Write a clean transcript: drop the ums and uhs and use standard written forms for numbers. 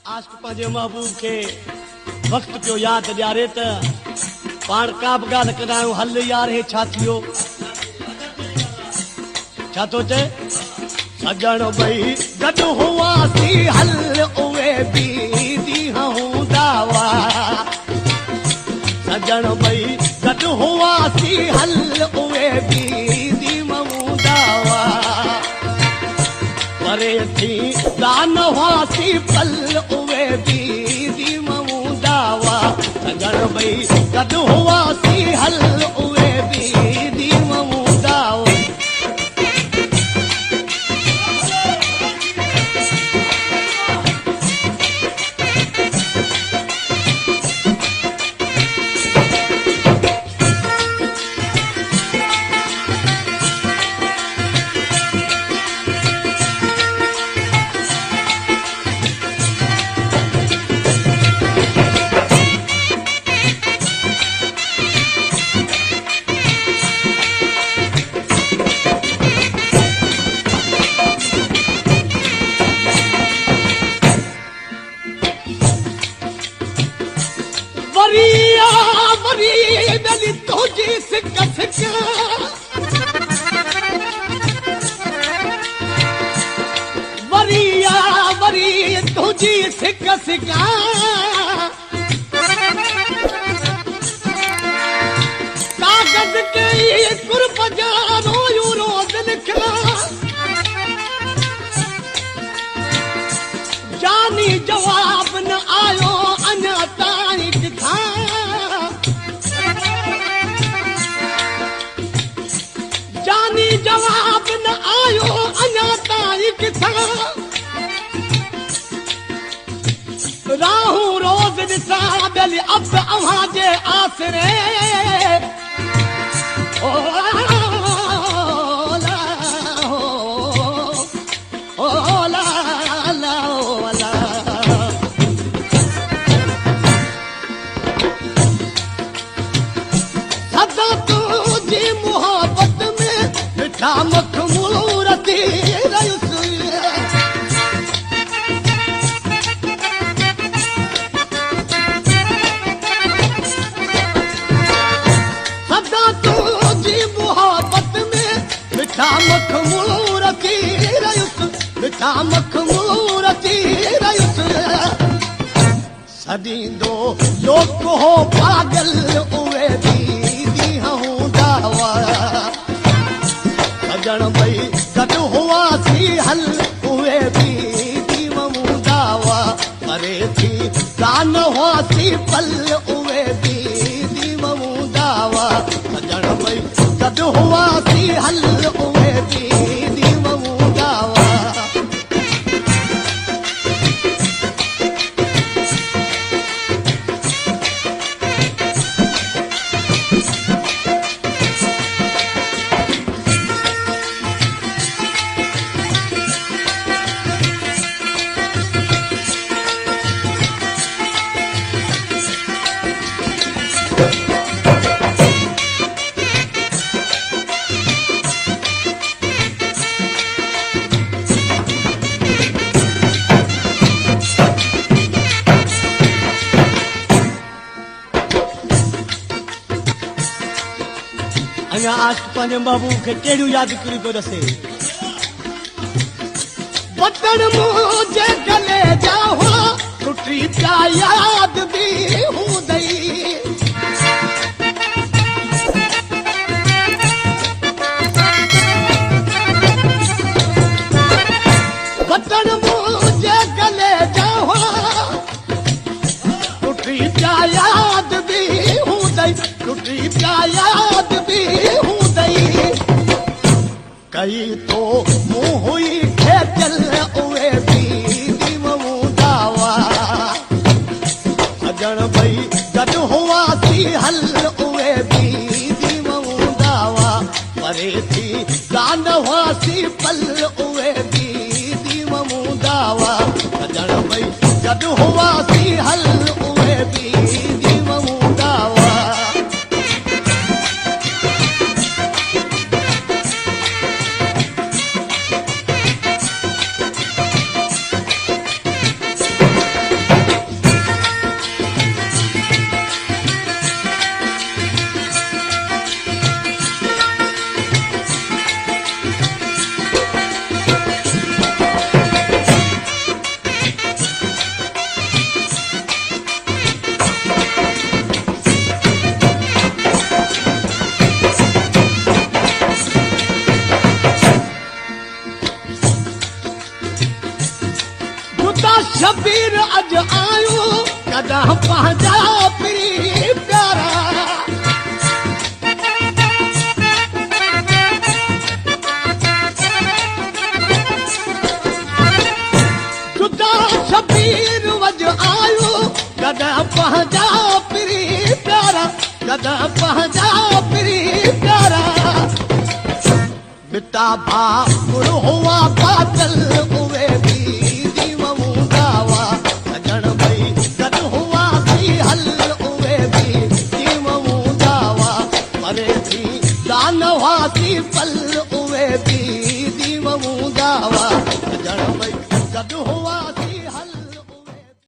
आशिक़ पंहिंजे महबूब खे वक़्तु पियो यादि ॾियारे त पाण का बि ॻाल्हि कंदा आहियूं हल यार हे छा थियो छा थो चए सजण ॿई गॾु हुआसीं हल उहे बि ॾींहं हूंदा हुआ सजण ॿई गॾु हुआसीं हल उहे बि ॾींहं हूंदा हुआ परे थी दान हुआसीं पल उहे बि ॾींहं हूंदा हुआ सजण ॿई गॾु हुआसीं हल उहे बि ॾींहं हूंदा हुआ कागज़ के कुर्ब जा रोयूं रोज़ लिखला जानी जवाब न आयो अञा ताईं किथां जानी जवाब न आयो अञा ताईं किथां राहूं रोज़ ॾिसां ॿियल अब अव्हां जे आसरे ओ ला ओ ला ला ओ ला सदा तुंहिंजी मोहबत में मिठा मखमूर थी रहियुसि मखमूर थी रहियुसि मिठा मखमूर थी रहियुसि सॾींदो लोक हो पागल उहे बि ॾींहं हूंदा हुआ सजण ॿई गॾु हुआसीं हल उहे बि ॾींहं हूंदा हुआ परे थी कान हुआसीं पल उहे बि ॾींहं हूंदा हुआ सजण ॿई गॾु हुआसीं हल उहे बि ॾींहं हूंदा हुआ अञा आशिक़ पंहिंजे महबूब खे कहिड़ियूं यादगिरियूं पियो ॾसे बटण मुंहिंजे गले जा हुआ टुटी पिया याद बि हूंदई बटण मुंहिंजे गले जा हुआ टुटी पिया याद बि हूंदई टुटी पिया याद बि हूंदई कई तो मूं हुई खेचल उहे बि ॾींहं हूंदा हुआ सजण ॿई गॾु हुआसीं हल उहे बि ॾींहं हूंदा हुआ परे थी कान हुआसीं पल उहे बि ॾींहं हूंदा हुआ सजण ॿई गॾु हुआसीं हल उहे बि ॾींहं हूंदा हुआ शबीर अज आयो कदम पंहिंजा पीरी प्यारा जुदा शबीर अज आयो कदम पंहिंजा पीरी प्यारा कदम पंहिंजा पीरी प्यारा बिता भाकुर हुआ बादल उवे भी दीव हूंदा हुआ सजण भई गॾु हुआ थी हल उवे भी दीव हूंदा हुआ परे थी दान हुआसीं पल उवे भी दीव हूंदा हुआ सजण भई